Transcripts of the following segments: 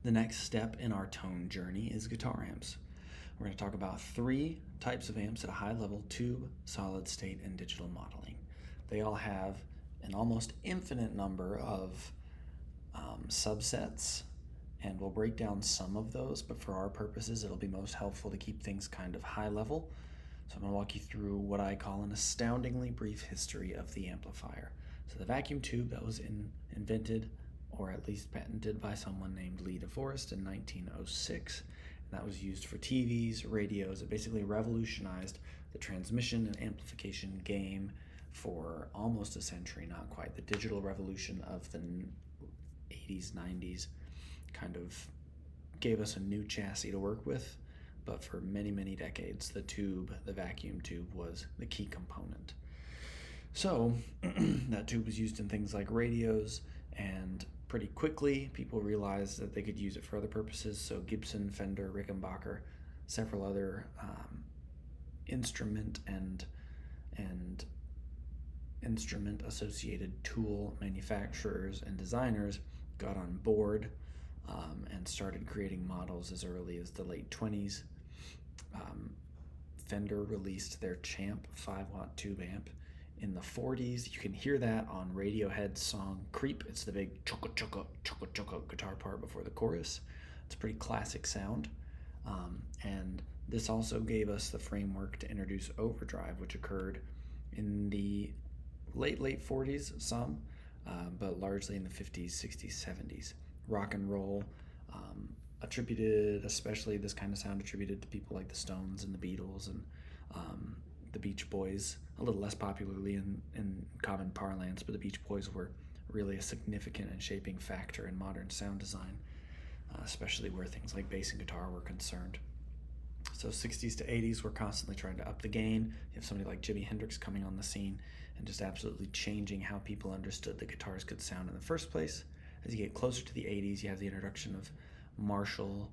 The next step in our tone journey is guitar amps. We're going to talk about 3 types of amps at a high level: tube, solid state, and digital modeling. They all have an almost infinite number of subsets, and we'll break down some of those, but for our purposes it'll be most helpful to keep things kind of high level. So I'm going to walk you through what I call an astoundingly brief history of the amplifier. So the vacuum tube, that was invented, or at least patented, by someone named Lee DeForest in 1906. And that was used for TVs, radios. It basically revolutionized the transmission and amplification game for almost a century, not quite. The digital revolution of the 80s, 90s kind of gave us a new chassis to work with, but for many, many decades, the vacuum tube was the key component. So that tube was used in things like radios, and pretty quickly people realized that they could use it for other purposes. So Gibson, Fender, Rickenbacker, several other instrument and instrument associated tool manufacturers and designers got on board and started creating models as early as the late 20s. Fender released their Champ 5-watt tube amp in the 40s. You can hear that on Radiohead's song Creep. It's the big chugga chugga chugga chugga guitar part before the chorus. It's a pretty classic sound. And this also gave us the framework to introduce overdrive, which occurred in the late 40s, but largely in the 50s, 60s, 70s. Rock and roll, attributed, especially this kind of sound attributed to people like the Stones and the Beatles and the Beach Boys, a little less popularly in common parlance, but the Beach Boys were really a significant and shaping factor in modern sound design, especially where things like bass and guitar were concerned. So 60s to 80s, we're constantly trying to up the gain. You have somebody like Jimi Hendrix coming on the scene and just absolutely changing how people understood the guitars could sound in the first place. As you get closer to the 80s, you have the introduction of Marshall,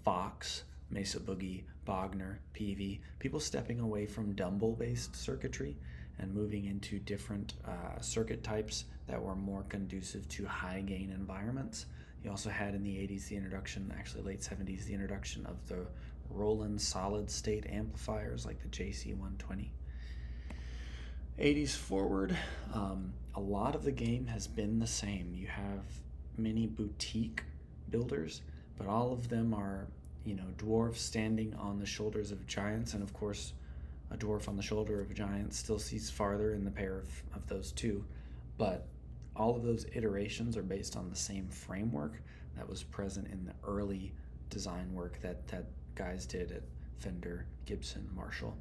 Vox, Mesa Boogie, Bogner, Peavey, people stepping away from Dumble-based circuitry and moving into different circuit types that were more conducive to high-gain environments. You also had in the 80s the introduction, actually late 70s, the introduction of the Roland solid-state amplifiers like the JC120. 80s forward, a lot of the game has been the same. You have many boutique builders, but all of them are, dwarfs standing on the shoulders of giants, and of course a dwarf on the shoulder of a giant still sees farther in the pair of those two, but all of those iterations are based on the same framework that was present in the early design work that guys did at Fender, Gibson, Marshall.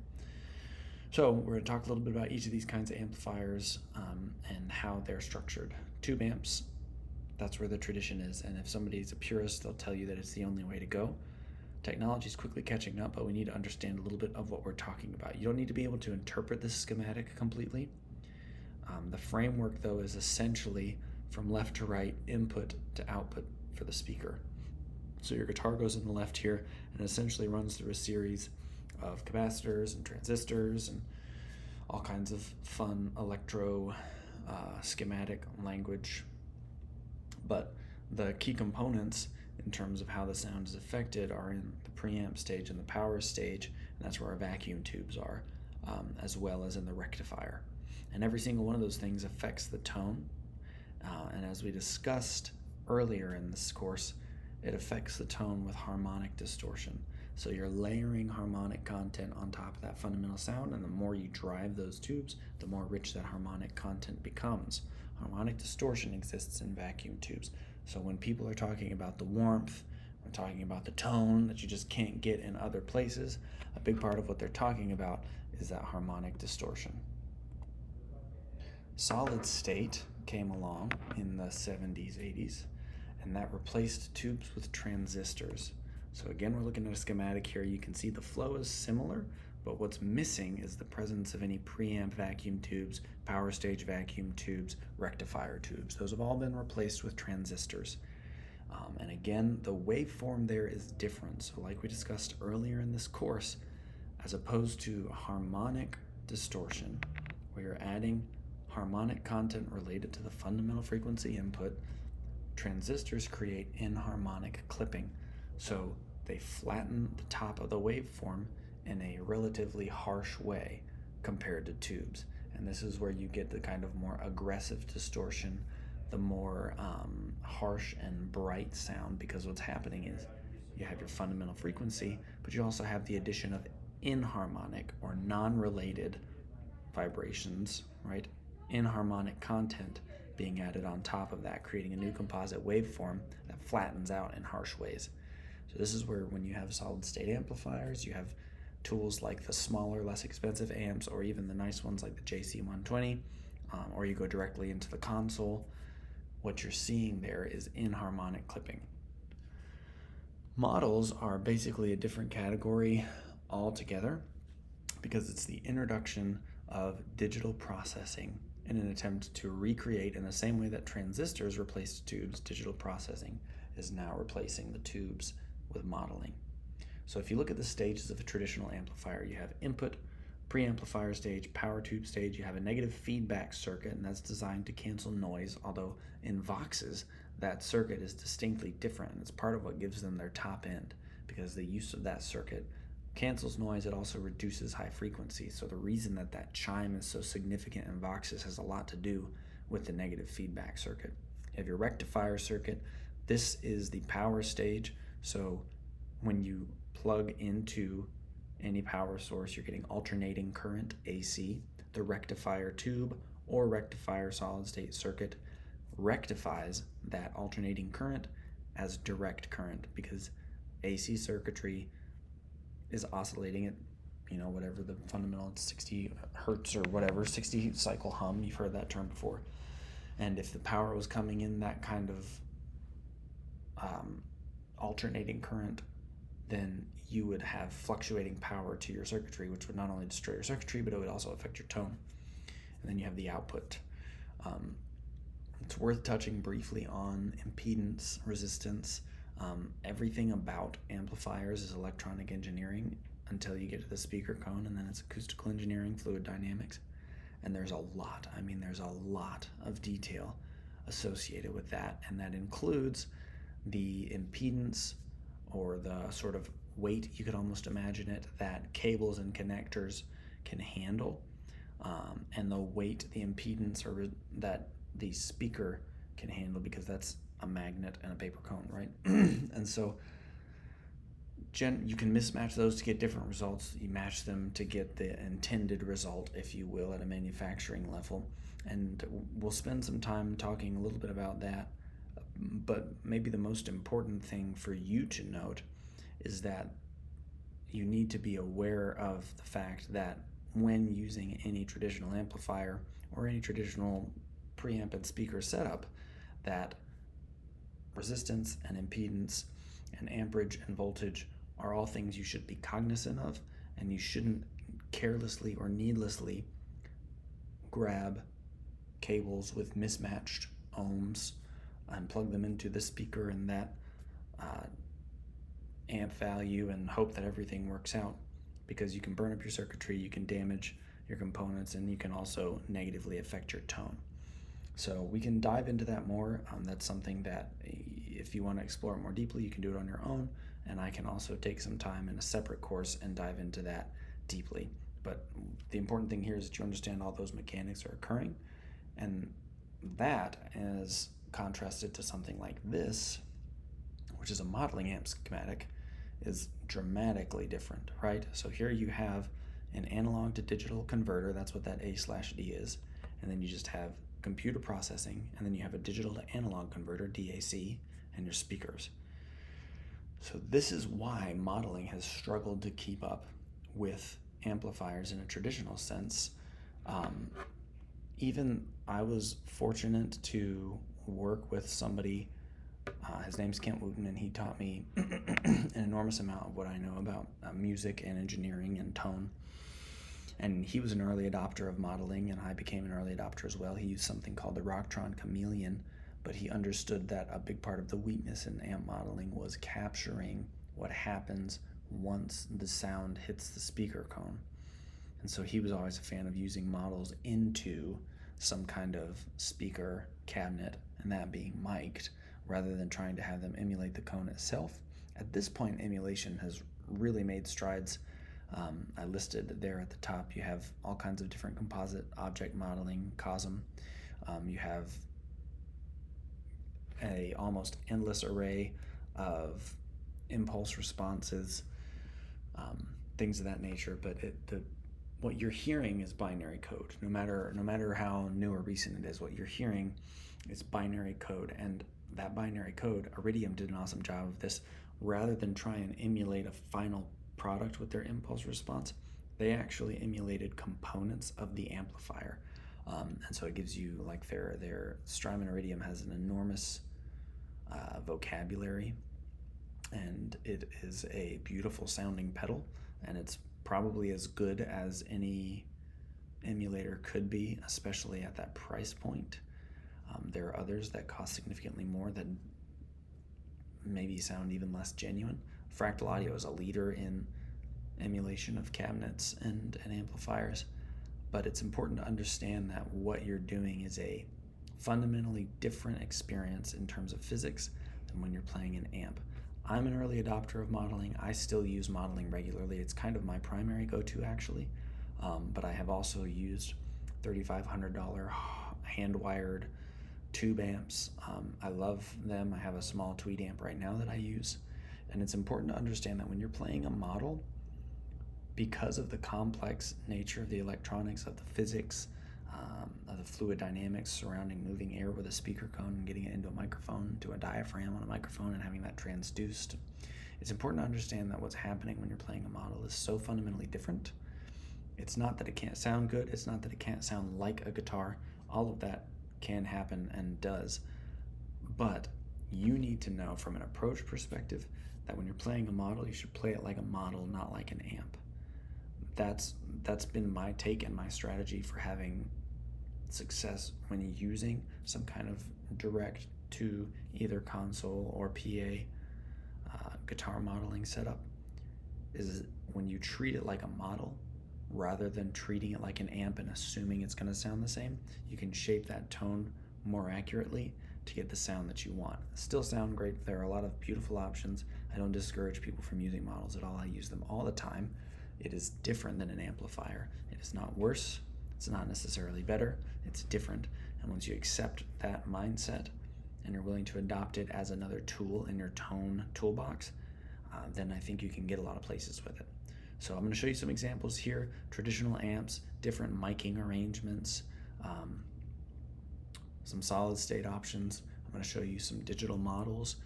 So we're going to talk a little bit about each of these kinds of amplifiers and how they're structured. Tube amps, that's where the tradition is, and if somebody's a purist, they'll tell you that it's the only way to go. Technology is quickly catching up, but we need to understand a little bit of what we're talking about. You don't need to be able to interpret this schematic completely. The framework, though, is essentially from left to right, input to output for the speaker. So your guitar goes in the left here and essentially runs through a series of capacitors and transistors and all kinds of fun electro schematic language. But the key components in terms of how the sound is affected are in the preamp stage and the power stage, and that's where our vacuum tubes are, as well as in the rectifier. And every single one of those things affects the tone, and as we discussed earlier in this course, it affects the tone with harmonic distortion. So you're layering harmonic content on top of that fundamental sound, and the more you drive those tubes, the more rich that harmonic content becomes. Harmonic distortion exists in vacuum tubes. So when people are talking about the warmth, we're talking about the tone that you just can't get in other places, a big part of what they're talking about is that harmonic distortion. Solid state came along in the 70s, 80s, and that replaced tubes with transistors. So again, we're looking at a schematic here. You can see the flow is similar, but what's missing is the presence of any preamp vacuum tubes, power stage vacuum tubes, rectifier tubes. Those have all been replaced with transistors. And again, the waveform there is different. So like we discussed earlier in this course, as opposed to harmonic distortion, where you're adding harmonic content related to the fundamental frequency input, Transistors create inharmonic clipping, so they flatten the top of the waveform in a relatively harsh way compared to tubes. And this is where you get the kind of more aggressive distortion, the more harsh and bright sound, because what's happening is you have your fundamental frequency, but you also have the addition of inharmonic or non-related vibrations, right? Inharmonic content being added on top of that, creating a new composite waveform that flattens out in harsh ways. So this is where, when you have solid state amplifiers, you have tools like the smaller, less expensive amps, or even the nice ones like the JC120, or you go directly into the console. What you're seeing there is inharmonic clipping. Models are basically a different category altogether, because it's the introduction of digital processing in an attempt to recreate, in the same way that transistors replaced tubes, digital processing is now replacing the tubes with modeling. So if you look at the stages of a traditional amplifier, you have input, preamplifier stage, power tube stage. You have a negative feedback circuit, and that's designed to cancel noise, although in Voxes, that circuit is distinctly different, and it's part of what gives them their top end, because the use of that circuit cancels noise. It also reduces high frequency. So the reason that that chime is so significant in Voxes has a lot to do with the negative feedback circuit. You have your rectifier circuit. This is the power stage. So when you plug into any power source, you're getting alternating current, AC. The rectifier tube or rectifier solid state circuit rectifies that alternating current as direct current, because AC circuitry is oscillating at, whatever the fundamental, it's 60 hertz or whatever, 60 cycle hum. You've heard that term before. And if the power was coming in that kind of alternating current, then you would have fluctuating power to your circuitry, which would not only destroy your circuitry, but it would also affect your tone. And then you have the output. It's worth touching briefly on impedance, resistance. Everything about amplifiers is electronic engineering until you get to the speaker cone, and then it's acoustical engineering, fluid dynamics. And there's a lot of detail associated with that, and that includes the impedance, or the sort of weight, you could almost imagine it, that cables and connectors can handle, and the weight, the impedance, or that the speaker can handle, because that's a magnet and a paper cone, right? And so you can mismatch those to get different results. You match them to get the intended result, if you will, at a manufacturing level. And we'll spend some time talking a little bit about that. But maybe the most important thing for you to note is that you need to be aware of the fact that when using any traditional amplifier or any traditional preamp and speaker setup, that resistance and impedance and amperage and voltage are all things you should be cognizant of, and you shouldn't carelessly or needlessly grab cables with mismatched ohms and plug them into the speaker and that amp value and hope that everything works out, because you can burn up your circuitry, you can damage your components, and you can also negatively affect your tone. So we can dive into that more. That's something that, if you want to explore it more deeply, you can do it on your own, and I can also take some time in a separate course and dive into that deeply. But the important thing here is that you understand all those mechanics are occurring, and that is contrasted to something like this, which is a modeling amp schematic, is dramatically different, right? So here you have an analog to digital converter. That's what that A/D is. And then you just have computer processing, and then you have a digital to analog converter, DAC, and your speakers. So this is why modeling has struggled to keep up with amplifiers in a traditional sense. Even I was fortunate to work with somebody, his name's Kent Wooten, and he taught me an enormous amount of what I know about music and engineering and tone. And he was an early adopter of modeling, and I became an early adopter as well. He used something called the Rocktron Chameleon, but he understood that a big part of the weakness in amp modeling was capturing what happens once the sound hits the speaker cone. And so he was always a fan of using models into some kind of speaker cabinet, and that being mic'd, rather than trying to have them emulate the cone itself. At this point, emulation has really made strides. I listed there at the top, you have all kinds of different composite object modeling, COSM. You have a almost endless array of impulse responses, things of that nature. But what you're hearing is binary code. No matter how new or recent it is, what you're hearing is binary code. And that binary code, Iridium did an awesome job of this. Rather than try and emulate a final product with their impulse response, they actually emulated components of the amplifier. And so it gives you, like, their Strymon Iridium has an enormous vocabulary, and it is a beautiful sounding pedal, and it's probably as good as any emulator could be, especially at that price point. There are others that cost significantly more that maybe sound even less genuine. Fractal Audio is a leader in emulation of cabinets and amplifiers, but it's important to understand that what you're doing is a fundamentally different experience in terms of physics than when you're playing an amp. I'm an early adopter of modeling. I still use modeling regularly. It's kind of my primary go-to, actually, but I have also used $3,500 hand-wired tube amps. I love them. I have a small Tweed amp right now that I use, and it's important to understand that when you're playing a model, because of the complex nature of the electronics, of the physics, of the fluid dynamics surrounding moving air with a speaker cone and getting it into a microphone, to a diaphragm on a microphone, and having that transduced, it's important to understand that what's happening when you're playing a model is so fundamentally different. It's not that it can't sound good. It's not that it can't sound like a guitar. All of that can happen and does. But you need to know from an approach perspective that when you're playing a model, you should play it like a model, not like an amp. That's been my take and my strategy for having success when using some kind of direct to either console or PA guitar modeling setup, is when you treat it like a model rather than treating it like an amp and assuming it's going to sound the same, you can shape that tone more accurately to get the sound that you want. Still sound great. There are a lot of beautiful options. I don't discourage people from using models at all. I use them all the time. It is different than an amplifier. It is not worse. It's not necessarily better. It's different. And once you accept that mindset and you're willing to adopt it as another tool in your tone toolbox, then I think you can get a lot of places with it. So I'm going to show you some examples here. Traditional amps, different miking arrangements, some solid state options. I'm going to show you some digital models,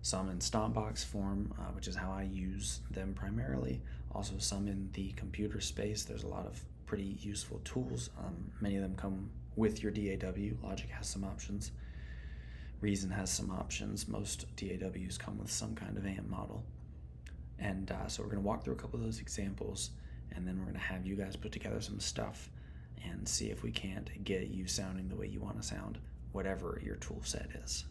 some in Stompbox form, which is how I use them primarily. Also some in the computer space. There's a lot of pretty useful tools. Many of them come with your DAW. Logic has some options. Reason has some options. Most DAWs come with some kind of amp model. And so we're going to walk through a couple of those examples, and then we're going to have you guys put together some stuff and see if we can't get you sounding the way you want to sound, whatever your tool set is.